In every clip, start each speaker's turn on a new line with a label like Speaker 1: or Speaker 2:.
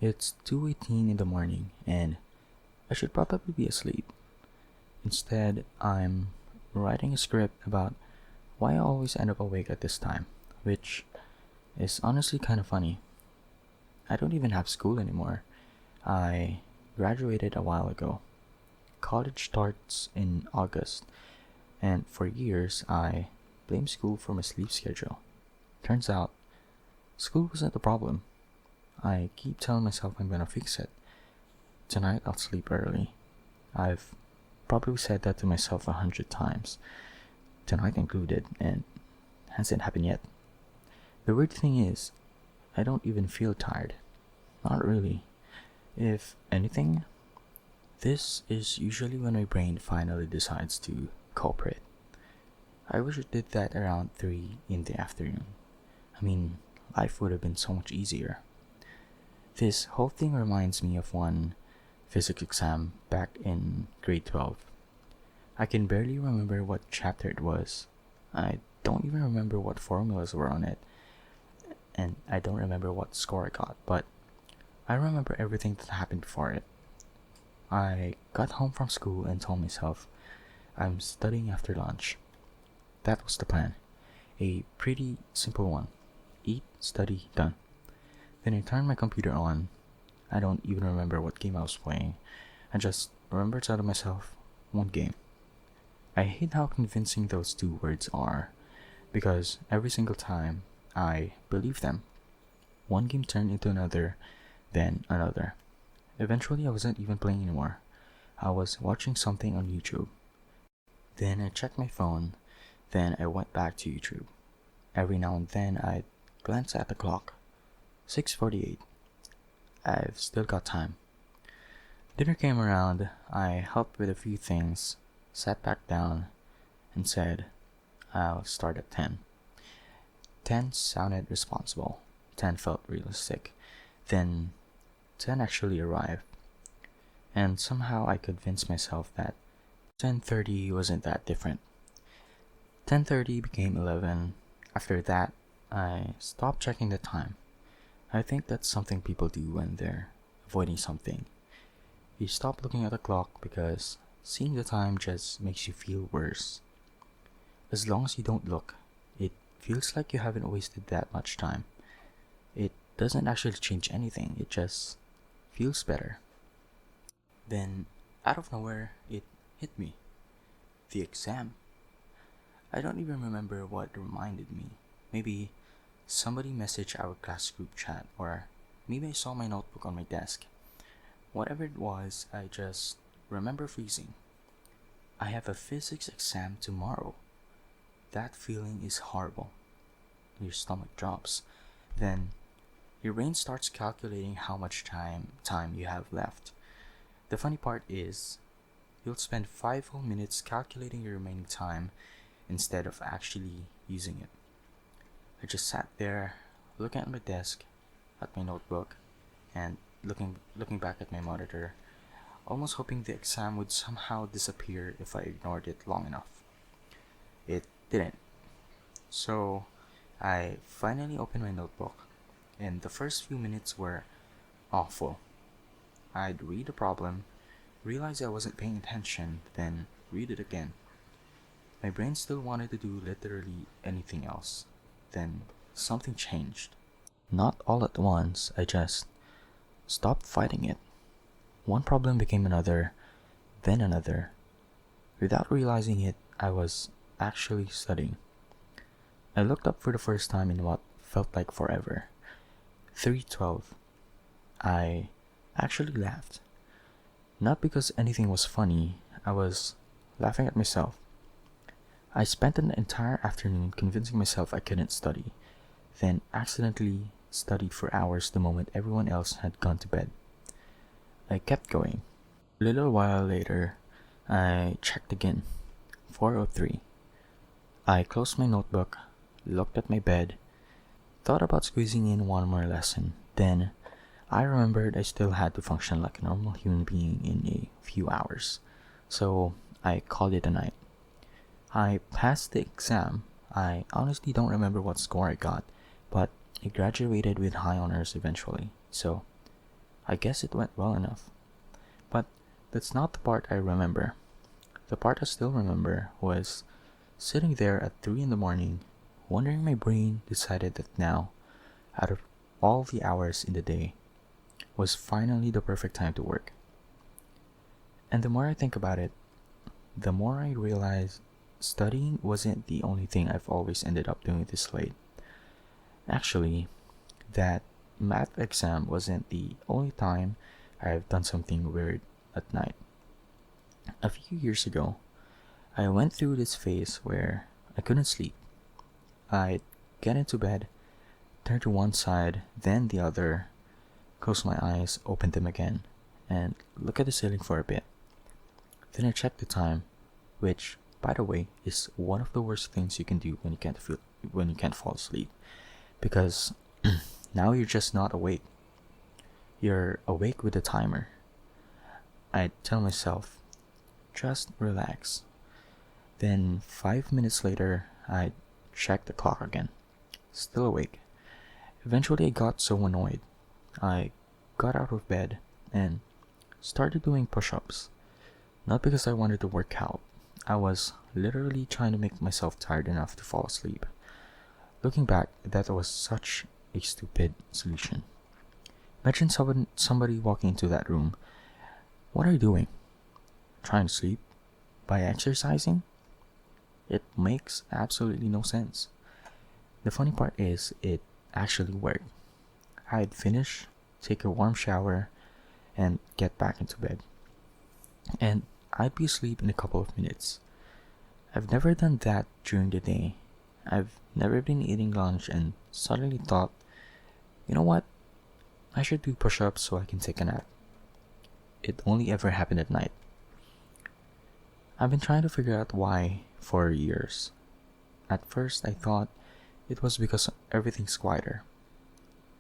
Speaker 1: It's 2:18 in the morning and I should probably be asleep. Instead, I'm writing a script about why I always end up awake at this time, which is honestly kind of funny. I don't even have school anymore. I graduated a while ago. College starts in August, and for years I blamed school for my sleep schedule. Turns out, school wasn't the problem. I keep telling myself I'm gonna fix it. Tonight I'll sleep early. I've probably said that to myself 100 times, tonight included, and hasn't happened yet. The weird thing is, I don't even feel tired. Not really. If anything, this is usually when my brain finally decides to cooperate. I wish it did that around 3 in the afternoon. I mean, life would have been so much easier. This whole thing reminds me of one physics exam back in grade 12. I can barely remember what chapter it was. I don't even remember what formulas were on it, and I don't remember what score I got, but I remember everything that happened before it. I got home from school and told myself I'm studying after lunch. That was the plan. A pretty simple one. Eat, study, done. Then I turned my computer on. I don't even remember what game I was playing. I just remember telling myself, one game. I hate how convincing those two words are, because every single time I believe them. One game turned into another, then another. Eventually I wasn't even playing anymore. I was watching something on YouTube. Then I checked my phone, then I went back to YouTube. Every now and then I'd glance at the clock. 6:48. I've still got time. Dinner came around, I helped with a few things, sat back down, and said, I'll start at 10. 10 sounded responsible. 10 felt realistic. Then 10 actually arrived. And somehow I convinced myself that 10:30 wasn't that different. 10:30 became 11. After that, I stopped checking the time. I think that's something people do when they're avoiding something. You stop looking at the clock because seeing the time just makes you feel worse. As long as you don't look, it feels like you haven't wasted that much time. It doesn't actually change anything, it just feels better. Then, out of nowhere, it hit me. The exam. I don't even remember what reminded me. Maybe somebody messaged our class group chat, or maybe I saw my notebook on my desk. Whatever it was, I just remember freezing. I have a physics exam tomorrow. That feeling is horrible. Your stomach drops. Then your brain starts calculating how much time you have left. The funny part is, you'll spend 5 whole minutes calculating your remaining time instead of actually using it. I just sat there, looking at my desk, at my notebook, and looking back at my monitor, almost hoping the exam would somehow disappear if I ignored it long enough. It didn't. So, I finally opened my notebook, and the first few minutes were awful. I'd read the problem, realize I wasn't paying attention, then read it again. My brain still wanted to do literally anything else. Then something changed. Not all at once, I just stopped fighting it. One problem became another, then another. Without realizing it, I was actually studying. I looked up for the first time in what felt like forever. 3:12. I actually laughed. Not because anything was funny, I was laughing at myself. I spent an entire afternoon convincing myself I couldn't study, then accidentally studied for hours the moment everyone else had gone to bed. I kept going. A little while later, I checked again. 4:03. I closed my notebook, looked at my bed, thought about squeezing in one more lesson. Then I remembered I still had to function like a normal human being in a few hours. So I called it a night. I passed the exam. I honestly don't remember what score I got, but I graduated with high honors eventually. So I guess it went well enough. But that's not the part I remember. The part I still remember was sitting there at 3 in the morning, wondering my brain decided that now, out of all the hours in the day, was finally the perfect time to work. And the more I think about it, the more I realize studying wasn't the only thing I've always ended up doing this late. Actually, that math exam wasn't the only time I've done something weird at night. A few years ago, I went through this phase where I couldn't sleep. I'd get into bed, turn to one side, then the other, close my eyes, open them again, and look at the ceiling for a bit. Then I check the time, which, by the way, is one of the worst things you can do when you can't fall asleep, because now you're just not awake. You're awake with a timer. I tell myself, just relax. Then 5 minutes later, I check the clock again. Still awake. Eventually I got so annoyed. I got out of bed and started doing push-ups. Not because I wanted to work out. I was literally trying to make myself tired enough to fall asleep. Looking back, that was such a stupid solution. Imagine somebody walking into that room. What are you doing? Trying to sleep? By exercising? It makes absolutely no sense. The funny part is, it actually worked. I'd finish, take a warm shower, and get back into bed. And I'd be asleep in a couple of minutes. I've never done that during the day. I've never been eating lunch and suddenly thought, you know what? I should do push-ups so I can take a nap. It only ever happened at night. I've been trying to figure out why for years. At first I thought it was because everything's quieter.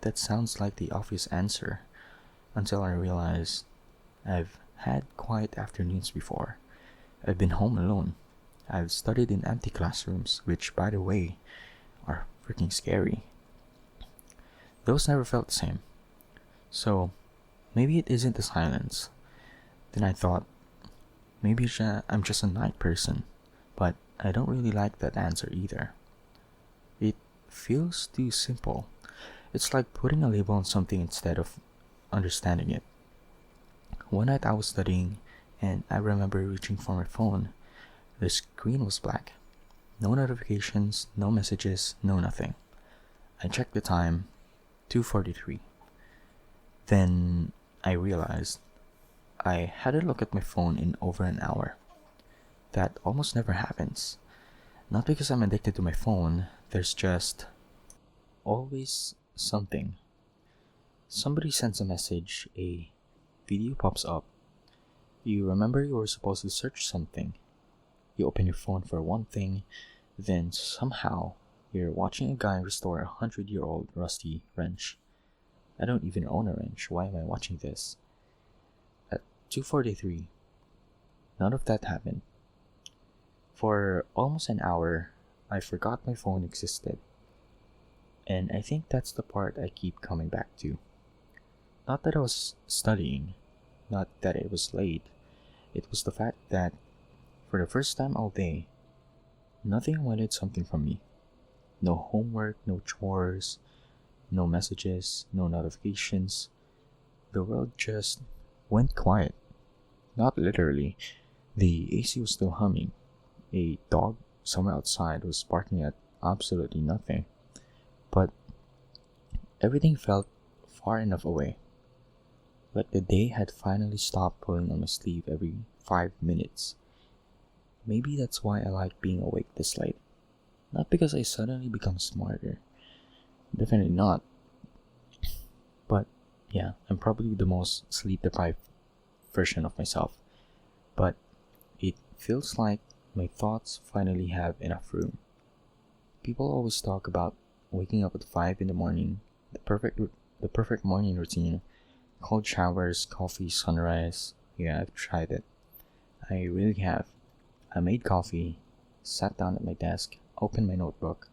Speaker 1: That sounds like the obvious answer, until I realized I've had quiet afternoons before. I've been home alone. I've studied in empty classrooms, which, by the way, are freaking scary. Those never felt the same. So, maybe it isn't the silence. Then I thought, maybe I'm just a night person, but I don't really like that answer either. It feels too simple. It's like putting a label on something instead of understanding it. One night I was studying, and I remember reaching for my phone. The screen was black. No notifications, no messages, no nothing. I checked the time, 2:43. Then I realized I hadn't looked at my phone in over an hour. That almost never happens. Not because I'm addicted to my phone, there's just always something. Somebody sends a message, a video pops up. You remember you were supposed to search something. You open your phone for one thing, then somehow you're watching a guy restore a 100-year-old rusty wrench. I don't even own a wrench. Why am I watching this? At 2:43, none of that happened. For almost an hour, I forgot my phone existed. And I think that's the part I keep coming back to. Not that I was studying, not that it was late. It was the fact that, for the first time all day, nothing wanted something from me. No homework, no chores, no messages, no notifications. The world just went quiet. Not literally. The AC was still humming. A dog somewhere outside was barking at absolutely nothing. But everything felt far enough away. Like the day had finally stopped pulling on my sleeve every 5 minutes. Maybe that's why I like being awake this late. Not because I suddenly become smarter. Definitely not. But yeah, I'm probably the most sleep-deprived version of myself. But it feels like my thoughts finally have enough room. People always talk about waking up at 5 in the morning, the perfect morning routine, cold showers, coffee, sunrise. Yeah, I've tried it. I really have. I made coffee, sat down at my desk, opened my notebook,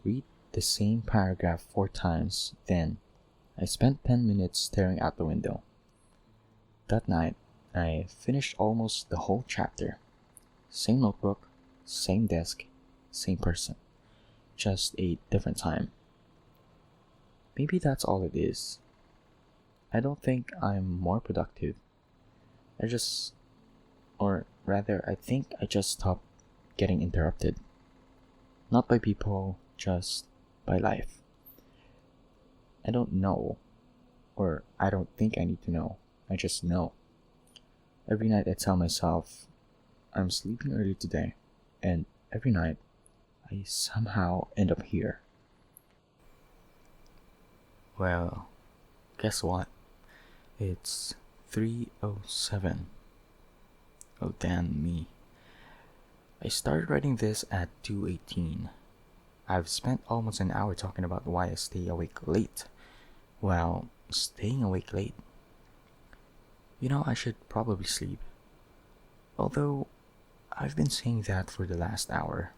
Speaker 1: read the same paragraph 4 times, then I spent 10 minutes staring out the window. That night, I finished almost the whole chapter. Same notebook, same desk, same person. Just a different time. Maybe that's all it is. I don't think I'm more productive. I just, or rather, I think I just stopped getting interrupted. Not by people, just by life. I don't know, or I don't think I need to know. I just know. Every night I tell myself, I'm sleeping early today, and every night I somehow end up here. Well, guess what? It's 3:07. Oh damn me. I started writing this at 2:18. I've spent almost an hour talking about why I stay awake late. Well, staying awake late. I should probably sleep. Although, I've been saying that for the last hour.